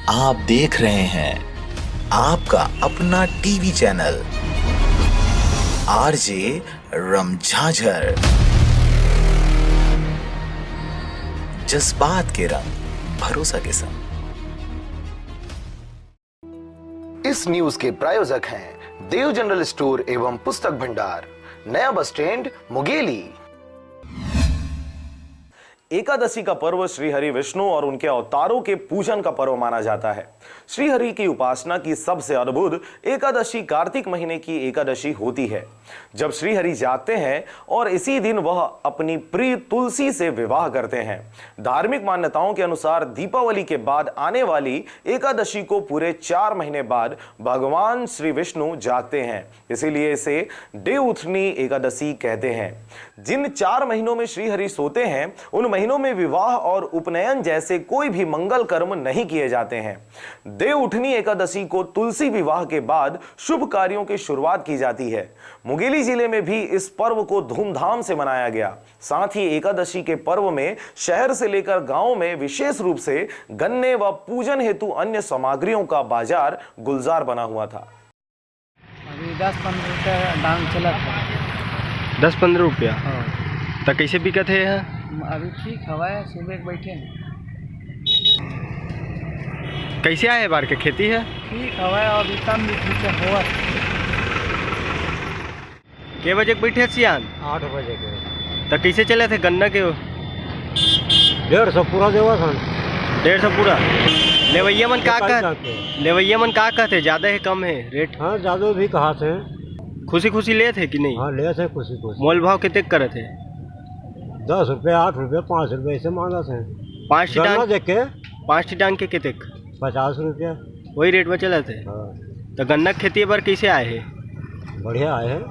आप देख रहे हैं आपका अपना टीवी चैनल आरजे रमझाझर, जज्बात के रंग भरोसा के संग। इस न्यूज के प्रायोजक हैं देव जनरल स्टोर एवं पुस्तक भंडार, नया बस स्टैंड, मुंगेली। एकादशी का पर्व श्री हरि विष्णु और उनके अवतारों के पूजन का पर्व माना जाता है। श्री हरि की उपासना की सबसे अद्भुत एकादशी कार्तिक महीने की एकादशी होती है, जब श्री हरि जागते हैं और इसी दिन वह अपनी प्रिय तुलसी से विवाह करते हैं। धार्मिक मान्यताओं के अनुसार दीपावली के बाद आने वाली एकादशी को पूरे 4 महीने बाद भगवान श्री विष्णु जागते हैं, इसीलिए इसे देवउठनी एकादशी कहते हैं। जिन 4 महीनों में श्री हरि सोते हैं, उन महीनों में विवाह और उपनयन जैसे कोई भी मंगल कर्म नहीं किए जाते हैं। देवउठनी एकादशी को तुलसी विवाह के बाद शुभ कार्यों की शुरुआत की जाती है। मुंगेली जिले में भी इस पर्व को धूमधाम से मनाया गया। साथ ही एकादशी के पर्व में शहर से लेकर गांव में विशेष रूप से गन्ने व पूजन हेतु अन्य सामग्रियों का बाजार गुलजार बना हुआ था। अभी 10-15 रुपया दाम चला था। 10-15 रुपया हाँ। तो कैसे बिकत है यहाँ? अभी ठीक हवा है, सुबह के बैठे हैं। कैसे आए बार के खेती है? ठीक हवा है, अभी कम भी ठीक हुआ। के बजे के बैठे सियान? 8 बजे के। तो कैसे चले थे गन्ना के? 150 पूरा देवा था। 150 पूरा। लेवैया मन का कहते ज़्यादा है कम है रेट? हाँ, ज़्यादा भी कहा थे। खुशी खुशी ले थे कि नहीं? हाँ, ले थे खुशी खुशी। मोल भाव कितने करे थे? 10 रुपये, 8 रुपये, 5 रुपये ऐसे मांगा थे। 5 टिटान देख के 5 टिटान के कितने? 50 रुपया। वही रेट में चले थे। हाँ। तो गन्ना की खेती पर कैसे आए हैं? बढ़िया आए हैं।